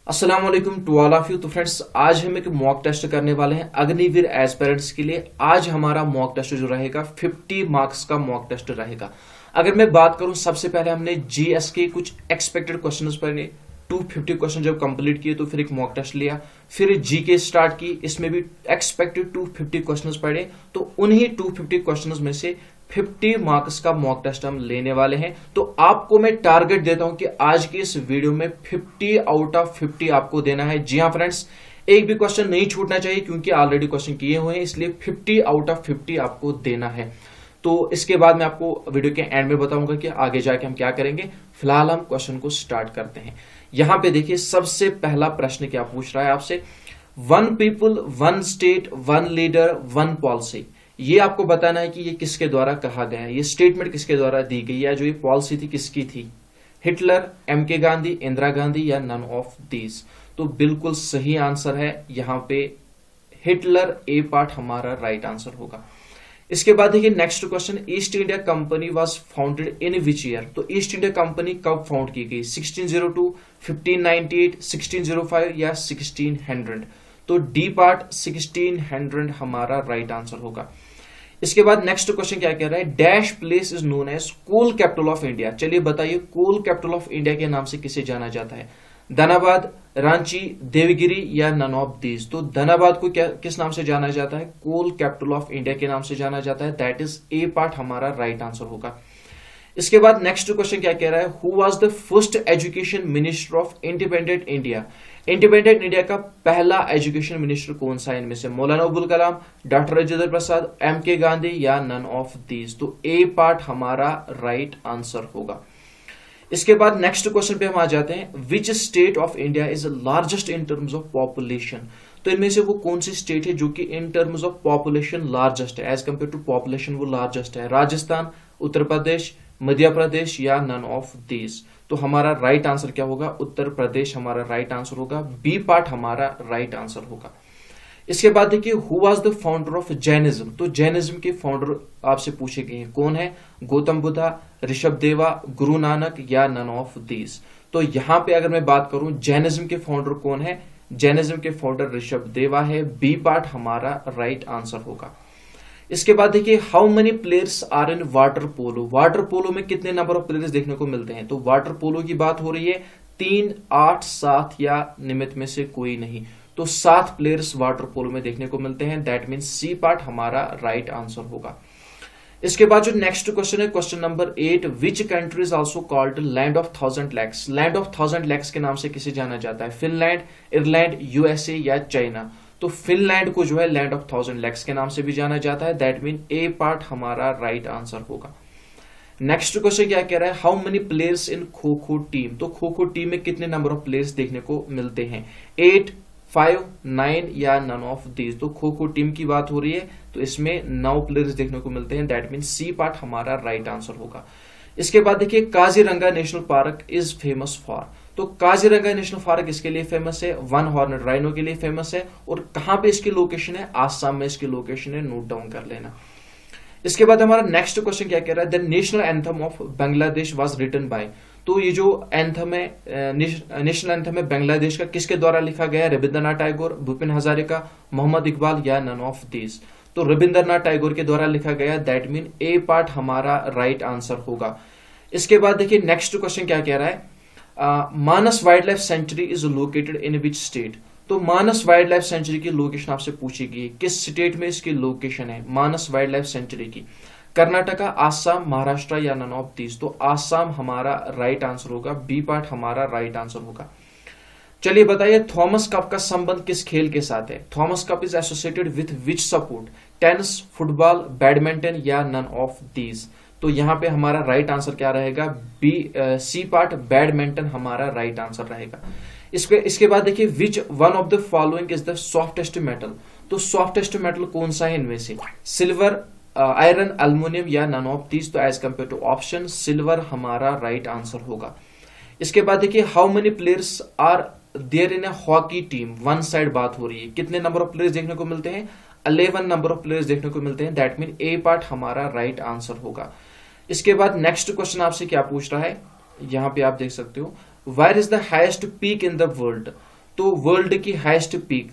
अस्सलाम वालेकुम to all of you. तो फ्रेंड्स, आज हम एक मॉक टेस्ट करने वाले हैं अग्निवीर एस्पिरेंट्स के लिए। आज हमारा मॉक टेस्ट जो रहेगा 50 मार्क्स का मॉक टेस्ट रहेगा। अगर मैं बात करूं, सबसे पहले हमने जीएस के कुछ एक्सपेक्टेड क्वेश्चंस पढ़े, 250 क्वेश्चन जब कंप्लीट किए तो फिर एक मॉक टेस्ट लिया, फिर जीके स्टार्ट की, इसमें भी एक्सपेक्टेड 250 क्वेश्चंस पढ़े। तो उन्हीं 250 क्वेश्चंस में से 50 मार्क्स का मॉक टेस्ट हम लेने वाले हैं। तो आपको मैं टारगेट देता हूं कि आज की इस वीडियो में 50 आउट ऑफ 50 आपको देना है। जी हां फ्रेंड्स, एक भी क्वेश्चन नहीं छूटना चाहिए क्योंकि ऑलरेडी क्वेश्चन किए हुए हैं, इसलिए 50 आउट ऑफ 50 आपको देना है। तो इसके बाद मैं आपको वीडियो के एंड में बताऊंगा कि आगे जाके हम क्या करेंगे। फिलहाल हम क्वेश्चन को स्टार्ट करते हैं। यहां पे देखिए, सबसे पहला प्रश्न क्या पूछ रहा है आपसे, one people, one state, one leader, one policy. ये आपको बताना है कि ये किसके द्वारा कहा गया है, ये स्टेटमेंट किसके द्वारा दी गई है, जो ये पॉलिसी थी किसकी थी। हिटलर, एम के गांधी, इंदिरा गांधी या नन ऑफ दीज। तो बिल्कुल सही आंसर है यहां पे हिटलर। ए पार्ट हमारा राइट आंसर होगा। इसके बाद देखिए next question, east India company was founded in which year. तो ईस्ट इंडिया कंपनी कब फाउंड की गई, 1602, 1598, 1605 या 1600। तो डी पार्ट 1600 हमारा राइट आंसर होगा। इसके बाद नेक्स्ट क्वेश्चन क्या कह रहा है, dash place is known as coal capital of India. चलिए बताइए, कोल कैपिटल ऑफ इंडिया के नाम से किसे जाना जाता है, धनाबाद, रांची, देवगिरी या नन ऑफ दीज। तो धनाबाद को क्या किस नाम से जाना जाता है, कोल कैपिटल ऑफ इंडिया के नाम से जाना जाता है। दैट इज ए पार्ट हमारा राइट आंसर होगा। इसके बाद नेक्स्ट क्वेश्चन क्या कह रहा है, who was the first education minister of independent India. Independent India का पहला एजुकेशन मिनिस्टर कौन सा है इनमें से, मौलाना अबुल कलाम, डॉक्टर राजेंद्र प्रसाद, एम के गांधी या नन ऑफ दीज। तो ए पार्ट हमारा राइट आंसर होगा। इसके बाद नेक्स्ट क्वेश्चन पे हम आ जाते हैं, which state of India is largest in terms of population. तो इनमें से वो कौन सी स्टेट है जो कि in terms of population largest है, एज कंपेयर टू पॉपुलेशन वो लार्जेस्ट है। राजस्थान, उत्तर प्रदेश, मध्य प्रदेश या नन ऑफ दीज। तो हमारा राइट आंसर क्या होगा, उत्तर प्रदेश हमारा राइट आंसर होगा। बी पार्ट हमारा राइट आंसर होगा। इसके बाद देखिए, who was the founder of Jainism. तो जैनिज्म के फाउंडर आपसे पूछे गए हैं, कौन है, गौतम बुद्धा, ऋषभ देवा, गुरु नानक या नन ऑफ दीज। तो यहां पे अगर मैं बात करूं जैनिज्म के फाउंडर कौन है, जैनिज्म के फाउंडर ऋषभ देवा है। बी पार्ट हमारा राइट आंसर होगा। इसके बाद देखिए, how many players are in water polo. Water polo में कितने नंबर ऑफ प्लेयर्स देखने को मिलते हैं। तो वाटर पोलो की बात हो रही है, 3, 8, 7 या निमित्त में से कोई नहीं। तो 7 प्लेयर्स वाटर पोलो में देखने को मिलते हैं। दैट मीन्स सी पार्ट हमारा राइट आंसर होगा। इसके बाद जो नेक्स्ट क्वेश्चन है, question number 8, which country is also called land of 1000 lakhs. Land of 1000 lakhs के नाम से किसे जाना जाता है, फिनलैंड, आयरलैंड, यूएसए या चाइना। तो फिनलैंड को जो है लैंड ऑफ 1000 लैक्स के नाम से भी जाना जाता है। दैट मीन ए पार्ट हमारा राइट आंसर होगा। नेक्स्ट क्वेश्चन क्या कह रहा है, how many players in kho kho team. तो खो खो टीम में कितने नंबर ऑफ प्लेयर्स देखने को मिलते हैं, 8, 5, 9 या नन ऑफ दीज। तो खो खो टीम की बात हो रही है, तो इसमें 9 प्लेयर्स देखने को मिलते हैं। दैट मीन सी पार्ट हमारा राइट आंसर होगा। इसके बाद देखिए, Kaziranga national park is famous for. तो काजीरंगा नेशनल पार्क इसके लिए फेमस है, वन हॉर्न राइनो के लिए फेमस है। और कहां पे इसकी लोकेशन है, आसाम में इसकी लोकेशन है, नोट डाउन कर लेना। इसके बाद हमारा नेक्स्ट क्वेश्चन क्या कह रहा है, the national anthem of Bangladesh was written by. तो ये जो एंथम है, नेशनल एंथम है बांग्लादेश का, किसके द्वारा लिखा गया है, रविंद्रनाथ टैगोर, भूपेन हजारिका, मोहम्मद इकबाल या नन ऑफ दीज। तो रविंद्रनाथ टैगोर के द्वारा लिखा गया। दैट मीन ए पार्ट हमारा राइट आंसर होगा। इसके बाद देखिए नेक्स्ट क्वेश्चन क्या कह रहा है, Manas wildlife sanctuary is located in which state. तो मानस वाइल्ड लाइफ सेंचुरी की लोकेशन आपसे पूछी गई, किस स्टेट में इसकी लोकेशन है मानस वाइल्ड लाइफ सेंचुरी की, कर्नाटका, आसाम, महाराष्ट्र या नन ऑफ दीज। तो आसाम हमारा राइट आंसर होगा। बी पार्ट हमारा राइट आंसर होगा। चलिए बताइए, थॉमस कप का संबंध किस खेल के साथ है। Thomas Cup is associated with which sport, tennis, football, badminton या नन ऑफ दीज। तो यहां पे हमारा राइट आंसर क्या रहेगा, सी पार्ट बैडमिंटन हमारा राइट आंसर रहेगा। इसके बाद देखिए, which one of the following is the softest metal. तो सॉफ्टेस्ट मेटल कौन सा है इनमें से, सिल्वर, आयरन, एल्युमिनियम या नन ऑफ दीज। तो as compare to option silver हमारा राइट आंसर होगा। इसके बाद देखिए, how many players are there in a hockey team. One side बात हो रही है, कितने नंबर ऑफ प्लेयर्स देखने को मिलते हैं, 11 नंबर ऑफ प्लेयर्स देखने को मिलते हैं। दैट मीन ए पार्ट हमारा राइट आंसर होगा। इसके बाद नेक्स्ट क्वेश्चन आपसे क्या पूछ रहा है, यहां पे आप देख सकते हो, where is the highest peak in the world. तो वर्ल्ड की हाईएस्ट पीक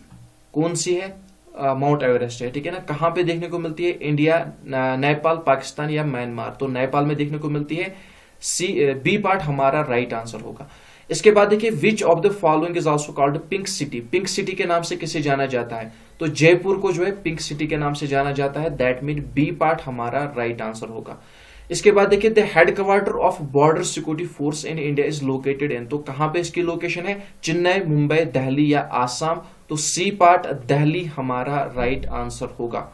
कौन सी है? माउंट एवरेस्ट है, ठीक है ना। कहां पे देखने को मिलती है? इंडिया, नेपाल, पाकिस्तान या म्यांमार? तो नेपाल में देखने को मिलती है। बी पार्ट हमारा राइट आंसर होगा। इसके बाद देखिए, which of the following is also called pink city? Pink city के नाम से किसे जाना जाता है? तो जयपुर को जो है पिंक सिटी के नाम से जाना जाता है। दैट मीन बी पार्ट हमारा राइट आंसर होगा। इसके बाद देखिए, the headquarter of border security force in India is located इन, तो कहां पे इसकी लोकेशन है? चेन्नई, मुंबई, दिल्ली या आसाम? तो सी पार्ट दिल्ली हमारा राइट आंसर होगा।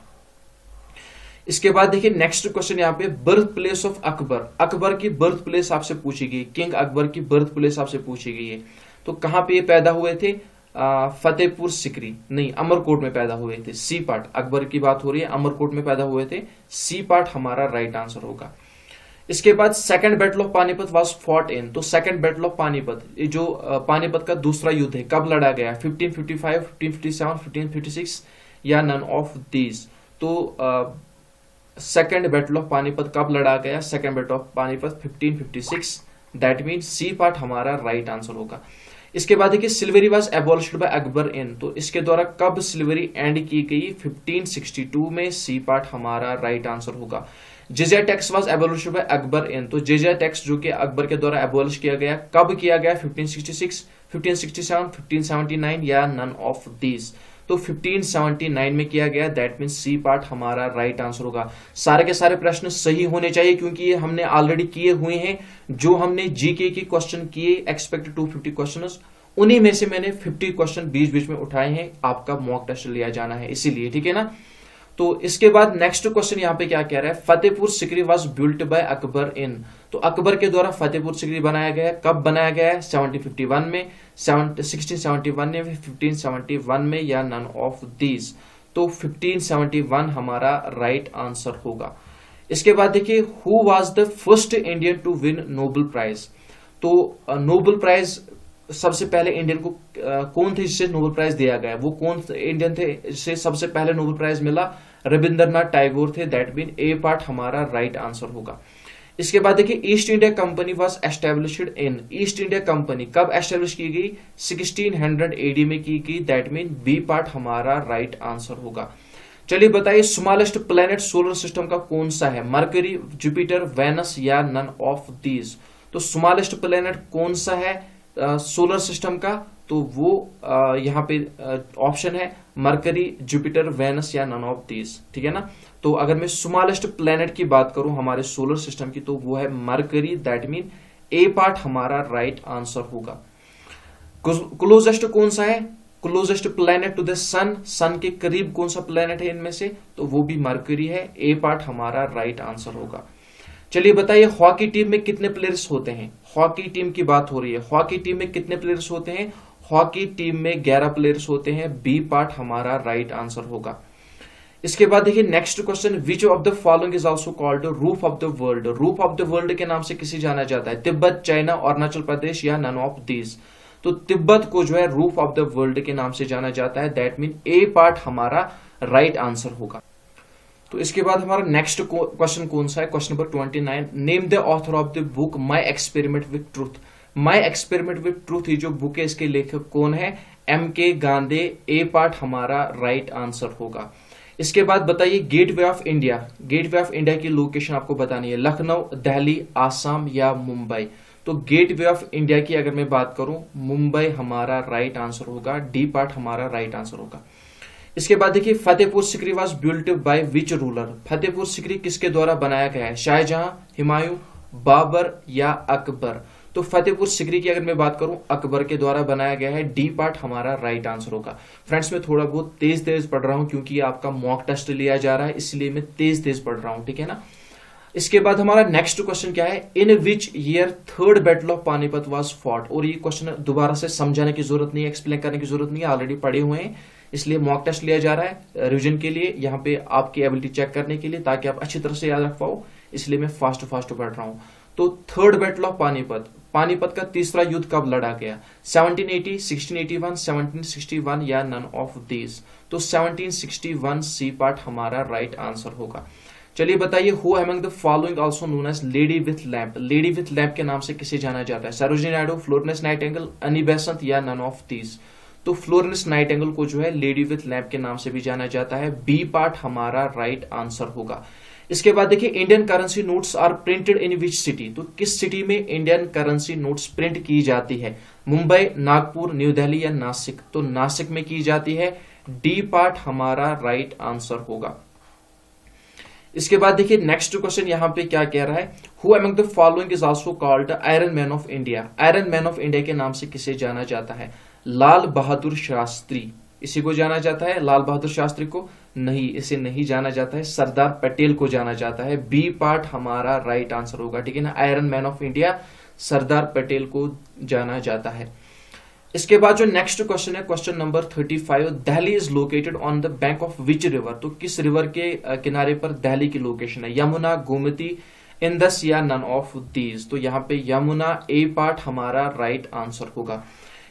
इसके बाद देखिए, नेक्स्ट क्वेश्चन यहाँ पे, birth place of Akbar. Akbar की बर्थ प्लेस आपसे पूछी गई, किंग अकबर की बर्थ प्लेस आपसे पूछी गई है। तो कहां पे ये पैदा हुए थे? फतेहपुर सिकरी नहीं, अमरकोट में पैदा हुए थे। सी पार्ट, अकबर की बात हो रही है, अमरकोट में पैदा हुए थे। सी पार्ट हमारा राइट आंसर होगा। इसके बाद second battle of Panipat was fought in, तो सेकंड बैटल ऑफ पानीपत, ये जो पानीपत का दूसरा युद्ध है, कब लड़ा गया? 1555, 1557, 1556 या नन ऑफ दीज? तो सेकंड बैटल ऑफ पानीपत कब लड़ा गया? Second battle of Panipat 1556। That mean C part हमारा राइट आंसर होगा। इसके बाद देखिए, slavery was abolished by Akbar in, तो इसके द्वारा कब सिल्वरी एंड की गई? 1562 में। सी पार्ट हमारा राइट आंसर होगा। Jizya tax was abolished by Akbar in, तो जिजिया टैक्स जो कि अकबर के द्वारा एबॉलिश किया गया, कब किया गया? 1566, 1567, 1579 या नन ऑफ दीज? तो 1579 में किया गया। दैट मीन सी पार्ट हमारा राइट आंसर होगा। सारे के सारे प्रश्न सही होने चाहिए क्योंकि ये हमने ऑलरेडी किए हुए हैं। जो हमने जीके के क्वेश्चन किए, एक्सपेक्टेड 250 क्वेश्चन, उन्हीं में से मैंने 50 क्वेश्चन बीच बीच में उठाए हैं। आपका मॉक टेस्ट लिया जाना है इसीलिए, ठीक है ना। तो इसके बाद नेक्स्ट क्वेश्चन यहाँ पे क्या कह रहा है? Fatehpur Sikri was built by Akbar in, तो अकबर के द्वारा फतेहपुर सिकरी बनाया गया है। कब बनाया गया है? 1751 में, 1671 में, 1571 में या नन ऑफ दीज? तो 1571 हमारा राइट आंसर होगा। इसके बाद देखिए, who was the first Indian to win Nobel Prize? तो नोबेल प्राइज सबसे पहले इंडियन को कौन थे जिसे नोबेल प्राइज दिया गया? वो कौन इंडियन थे जिसे सबसे पहले नोबेल प्राइज मिला? रविंद्रनाथ टैगोर थे। दैट मीन ए पार्ट हमारा राइट आंसर होगा। इसके बाद देखिए, east India company was established in, east India company कब एस्टेब्लिश की गई? 1600 एडी में की गई। दैट मीन बी पार्ट हमारा राइट आंसर होगा। चलिए बताइए, स्मॉलेस्ट प्लेनेट सोलर सिस्टम का कौन सा है? मरकरी, जुपिटर, वेनस या नन ऑफ दीज? तो स्मॉलेस्ट प्लेनेट कौन सा है सोलर सिस्टम का? तो वो यहाँ पे ऑप्शन है मरकरी, जुपिटर, वेनस या नन ऑफ दीज, ठीक है ना। तो अगर मैं स्मॉलेस्ट प्लेनेट की बात करूं हमारे सोलर सिस्टम की, तो वो है mercury. That mean A part हमारा राइट आंसर होगा। क्लोजेस्ट कौन सा है? क्लोजेस्ट प्लेनेट टू द सन, सन के करीब कौन सा प्लेनेट है इनमें से? तो वो भी मरकरी है। ए पार्ट हमारा राइट आंसर होगा। चलिए बताइए, हॉकी टीम में कितने प्लेयर्स होते हैं? हॉकी टीम की बात हो रही है। हॉकी टीम में कितने प्लेयर्स होते हैं? हॉकी टीम में 11 प्लेयर्स होते हैं। बी पार्ट हमारा राइट आंसर होगा। इसके बाद देखिए, next question, which of the following is also called roof of the world? Roof of the world के नाम से किसे जाना जाता है? तिब्बत, चाइना, अरुणाचल प्रदेश या नन ऑफ दीज? तो तिब्बत को जो है रूफ ऑफ द वर्ल्ड के नाम से जाना जाता है। दैट मीन ए पार्ट हमारा राइट आंसर होगा। तो इसके बाद हमारा नेक्स्ट क्वेश्चन कौन सा है? Question number 29, name the author of the book my experiment with truth. My experiment with truth, ये जो बुक है इसके लेखक कौन है? M.K. गांधी। ए पार्ट हमारा राइट आंसर होगा। इसके बाद बताइए, gateway of India, gateway of India की लोकेशन आपको बतानी है। लखनऊ, दिल्ली, आसाम या मुंबई? तो गेटवे ऑफ इंडिया की अगर मैं बात करूं, मुंबई हमारा राइट आंसर होगा। डी पार्ट हमारा राइट आंसर होगा। इसके बाद देखिए, Fatehpur Sikri was built by which ruler? Fatehpur Sikri किसके द्वारा बनाया गया है? शाहजहां, हुमायूं, बाबर या अकबर? तो फतेहपुर सिकरी की अगर मैं बात करूं, अकबर के द्वारा बनाया गया है। डी पार्ट हमारा राइट आंसर होगा। फ्रेंड्स, मैं थोड़ा बहुत तेज तेज पढ़ रहा हूं क्योंकि आपका मॉक टेस्ट लिया जा रहा है, इसलिए मैं तेज तेज पढ़ रहा हूं, ठीक है ना। इसके बाद हमारा नेक्स्ट क्वेश्चन क्या है? In which year third battle of Panipat was fought? और ये क्वेश्चन दोबारा से समझाने की जरूरत नहीं है, एक्सप्लेन करने की जरूरत नहीं है, ऑलरेडी पढ़े हुए हैं, इसलिए मॉक टेस्ट लिया जा रहा है रिवीजन के लिए, यहाँ पे आपकी एबिलिटी चेक करने के लिए, ताकि आप अच्छी तरह से याद रख पाओ, इसलिए मैं फास्ट पढ़ रहा हूँ। तो third battle of Panipat, Panipat का तीसरा युद्ध कब लड़ा गया? 1780, 1681, 1761 या नन ऑफ दीज? तो 1761 सी पार्ट हमारा राइट आंसर होगा। चलिए बताइए, who among the following also known as lady with lamp? Lady with lamp के नाम से किसे जाना जाता है? Sarojini Naidu, Florence Nightingale, Annie Besant या नन ऑफ दीज? तो फ्लोरेंस नाइटिंगेल को जो है लेडी विथ लैम्प के नाम से भी जाना जाता है। बी पार्ट हमारा राइट आंसर होगा। इसके बाद देखिए Indian currency notes are printed in which city, तो किस सिटी में इंडियन करेंसी नोट्स प्रिंट की जाती है? मुंबई, नागपुर, न्यू दिल्ली या नासिक? तो नासिक में की जाती है। डी पार्ट हमारा राइट आंसर होगा। इसके बाद देखिए नेक्स्ट क्वेश्चन यहां पे क्या कह रहा है, who among the following is also called iron man of India? Iron man of India के नाम से किसे जाना जाता है? लाल बहादुर शास्त्री, इसी को जाना जाता है। लाल बहादुर शास्त्री को नहीं, इसे नहीं जाना जाता है। सरदार पटेल को जाना जाता है। बी पार्ट हमारा राइट आंसर होगा, ठीक है ना। Iron man of India Sardar Patel को जाना जाता है। इसके बाद जो नेक्स्ट क्वेश्चन है, question number 35, Delhi is located on the bank of which river? तो किस रिवर के किनारे पर दिल्ली की लोकेशन है? यमुना, गोमती, इंदस या नन ऑफ दीज? तो यहाँ पे यमुना, ए पार्ट हमारा राइट आंसर होगा।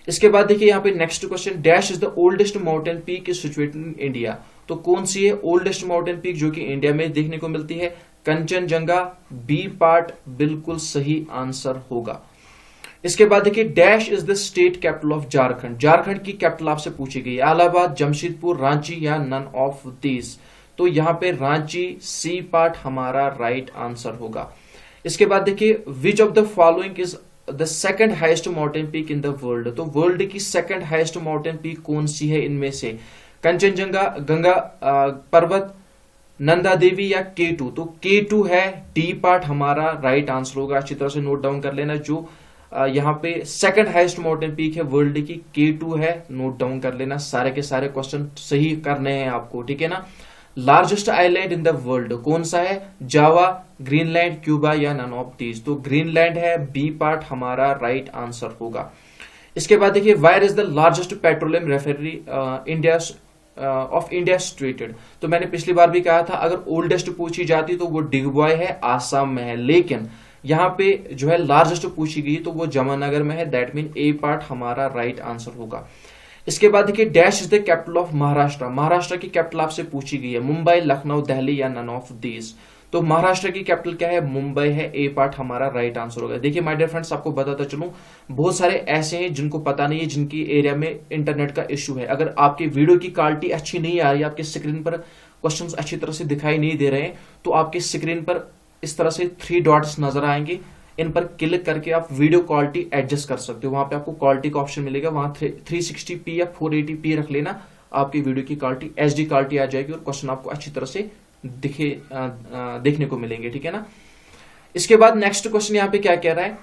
इसके बाद देखिए यहाँ पे next question, dash is the oldest mountain peak is situated in India? तो कौन सी है ओल्डेस्ट माउंटेन पीक जो कि इंडिया में देखने को मिलती है? कंचनजंगा, बी पार्ट बिल्कुल सही आंसर होगा। इसके बाद देखिए dash is the state capital of Jharkhand? Jharkhand की कैपिटल आपसे पूछी गई, इलाहाबाद, जमशेदपुर, रांची या नन ऑफ दीज? तो यहाँ पे रांची, सी पार्ट हमारा राइट आंसर होगा। इसके बाद देखिए which of the following is the second highest mountain peak in the world? तो वर्ल्ड की सेकंड हाईएस्ट माउंटेन पीक कौन सी है इनमें से? कंचनजंगा, गंगा पर्वत, नंदा देवी या K2? तो K2 है, डी पार्ट हमारा राइट आंसर होगा। अच्छी तरह से नोट डाउन कर लेना, जो यहाँ पे सेकंड हाईएस्ट माउंटेन पीक है वर्ल्ड की, K2 है, नोट डाउन कर लेना। सारे के सारे क्वेश्चन सही करने हैं आपको, ठीक है ना। Largest island in the world कौन सा है? जावा, ग्रीनलैंड, क्यूबा या नन ऑफ दीज? तो ग्रीनलैंड है, बी पार्ट हमारा राइट आंसर होगा। इसके बाद देखिए where is the largest petroleum refinery India of India situated? तो मैंने पिछली बार भी कहा था अगर ओल्डेस्ट पूछी जाती तो वो डिगबॉय है, आसाम में है, लेकिन यहाँ पे जो है लार्जेस्ट पूछी गई तो वो जमनानगर में है। दैट मीन ए पार्ट हमारा राइट आंसर होगा। इसके बाद देखिए dash is the capital of Maharashtra? Maharashtra की कैपिटल आपसे पूछी गई है, मुंबई, लखनऊ, दिल्ली या नन ऑफ दीज? तो महाराष्ट्र की कैपिटल क्या है? मुंबई है, ए पार्ट हमारा राइट आंसर होगा। देखिए माय डियर फ्रेंड्स, आपको बताता चलूं बहुत सारे ऐसे हैं जिनको पता नहीं है, जिनकी एरिया में इंटरनेट का इश्यू है। अगर आपकी वीडियो की क्वालिटी अच्छी नहीं आ रही, आपके स्क्रीन पर क्वेश्चंस अच्छी तरह से दिखाई नहीं दे रहे हैं, तो आपके स्क्रीन पर इस तरह से 3 डॉट्स नजर आएंगे, इन पर क्लिक करके आप वीडियो क्वालिटी एडजस्ट कर सकते हो। वहां पे आपको क्वालिटी का ऑप्शन मिलेगा, वहां 360p या 480p रख लेना, आपकी वीडियो की क्वालिटी HD क्वालिटी आ जाएगी और क्वेश्चन आपको अच्छी तरह से देखने को मिलेंगे, ठीक है ना। इसके बाद नेक्स्ट क्वेश्चन यहाँ पे क्या कह रहा है,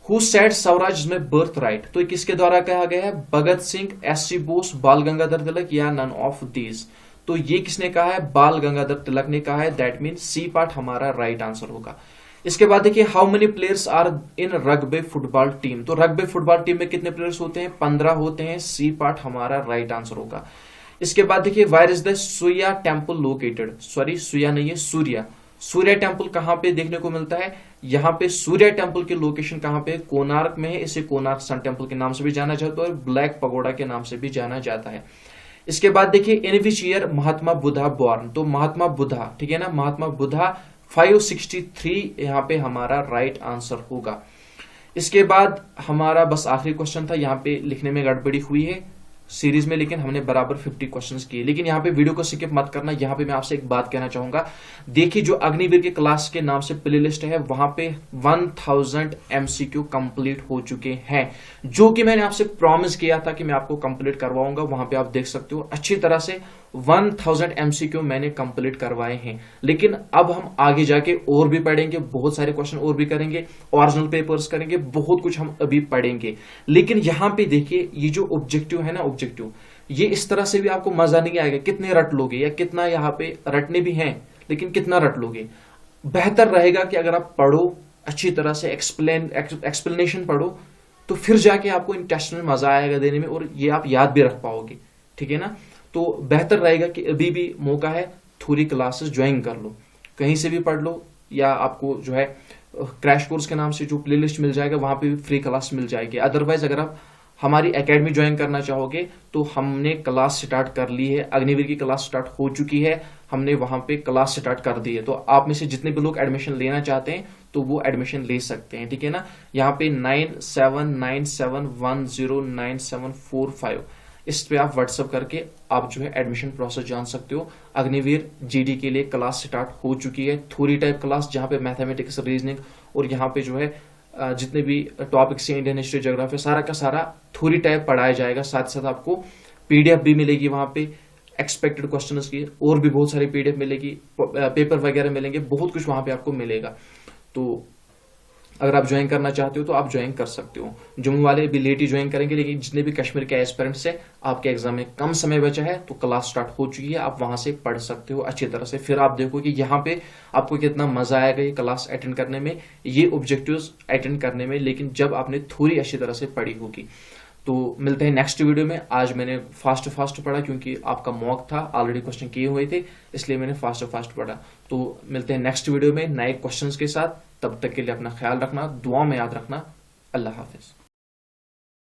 हु सेड स्वराज में बर्थ राइट? तो किसके द्वारा कहा गया है? भगत सिंह, SC बोस, बाल गंगाधर तिलक या नन ऑफ दीज? तो ये किसने कहा है? बाल गंगाधर तिलक ने कहा है। दैट मीन सी पार्ट हमारा राइट आंसर होगा। इसके बाद देखिए how many players are in rugby football team? तो रग्बी फुटबॉल टीम में कितने प्लेयर्स होते हैं? 15 होते हैं, सी पार्ट हमारा राइट आंसर होगा। इसके बाद देखिए where is the Surya temple located? Sorry Surya नहीं है, सूर्या। सूर्य टेम्पल कहां पे देखने को मिलता है? यहाँ पे सूर्य टेम्पल की लोकेशन कहां पे? कोणार्क में है। इसे कोणार्क सन टेम्पल के नाम से भी जाना जाता है और ब्लैक पगोडा के नाम से भी जाना जाता है। इसके बाद देखिए in which year Mahatma Buddha born? तो महात्मा बुद्धा, ठीक है ना, महात्मा बुद्धा 563 यहाँ पे हमारा राइट आंसर होगा। इसके बाद हमारा बस आखिरी क्वेश्चन था, यहाँ पे लिखने में गड़बड़ी हुई है सीरीज में, लेकिन हमने बराबर 50 क्वेश्चंस किए। लेकिन यहाँ पे वीडियो को स्किप मत करना। यहाँ पे मैं आपसे एक बात कहना चाहूंगा, देखिए जो अग्निवीर के क्लास के नाम से प्लेलिस्ट है, वहां पे 1000 MCQ कंप्लीट हो चुके हैं, जो कि मैंने आपसे प्रॉमिस किया था कि मैं आपको कंप्लीट करवाऊंगा। वहां पे आप देख सकते हो अच्छी तरह से 1000 MCQ मैंने कंप्लीट करवाए हैं। लेकिन अब हम आगे जाके और भी पढ़ेंगे, बहुत सारे क्वेश्चन और भी करेंगे, ओरिजिनल पेपर्स करेंगे, बहुत कुछ हम अभी पढ़ेंगे। लेकिन यहाँ पे देखिए ये जो ऑब्जेक्टिव है ना, ऑब्जेक्टिव ये इस तरह से भी आपको मजा नहीं आएगा। कितने रट लोगे, या कितना यहाँ पे रटने भी हैं लेकिन कितना रट लोगे? बेहतर रहेगा कि अगर आप पढ़ो अच्छी तरह से, एक्सप्लेनेशन पढ़ो, तो फिर जाके आपको इन टेस्ट में मजा आएगा देने में, और ये आप याद भी रख पाओगे, ठीक है ना। तो बेहतर रहेगा कि अभी भी मौका है, थोड़ी क्लासेस ज्वाइन कर लो, कहीं से भी पढ़ लो, या आपको जो है क्रैश कोर्स के नाम से जो प्लेलिस्ट मिल जाएगा वहां पे भी फ्री क्लास मिल जाएगी। अदरवाइज अगर आप हमारी एकेडमी ज्वाइन करना चाहोगे तो हमने क्लास स्टार्ट कर ली है, अग्निवीर की क्लास स्टार्ट हो चुकी है, हमने वहां पे क्लास स्टार्ट कर दी है। तो आप में से जितने भी लोग एडमिशन लेना चाहते हैं तो वो एडमिशन ले सकते हैं, ठीक है ना। यहाँ पे 9797109745 इस पे आप व्हाट्सअप करके आप जो है एडमिशन प्रोसेस जान सकते हो। अग्निवीर जीडी के लिए क्लास स्टार्ट हो चुकी है, थ्योरी टाइप क्लास, जहाँ पे मैथमेटिक्स, रीजनिंग और यहाँ पे जो है जितने भी टॉपिक्स हैं, इंडियन हिस्ट्री, ज्योग्राफी, सारा का सारा थ्योरी टाइप पढ़ाया जाएगा। साथ साथ आपको पीडीएफ भी मिलेगी वहां पे एक्सपेक्टेड क्वेश्चंस की, और भी बहुत सारी पीडीएफ मिलेगी, पेपर वगैरह मिलेंगे, बहुत कुछ वहां पे आपको मिलेगा। तो अगर आप ज्वाइन करना चाहते हो तो आप ज्वाइन कर सकते हो। जम्मू वाले भी लेट ही ज्वाइन करेंगे, लेकिन जितने भी कश्मीर के एस्पिरेंट्स हैं, आपके एग्जाम में कम समय बचा है तो क्लास स्टार्ट हो चुकी है, आप वहां से पढ़ सकते हो अच्छी तरह से। फिर आप देखो कि यहाँ पे आपको कितना मजा आएगा ये क्लास अटेंड करने में, ये ऑब्जेक्टिव्स अटेंड करने में, लेकिन जब आपने थ्योरी अच्छी तरह से पढ़ी होगी। तो मिलते हैं नेक्स्ट वीडियो में। आज मैंने फास्ट पढ़ा क्योंकि आपका मॉक था, ऑलरेडी क्वेश्चन किए हुए थे, इसलिए मैंने फास्ट पढ़ा। तो मिलते हैं नेक्स्ट वीडियो में नए क्वेश्चंस के साथ। तब तक के लिए अपना ख्याल रखना, दुआ में याद रखना। अल्लाह हाफिज।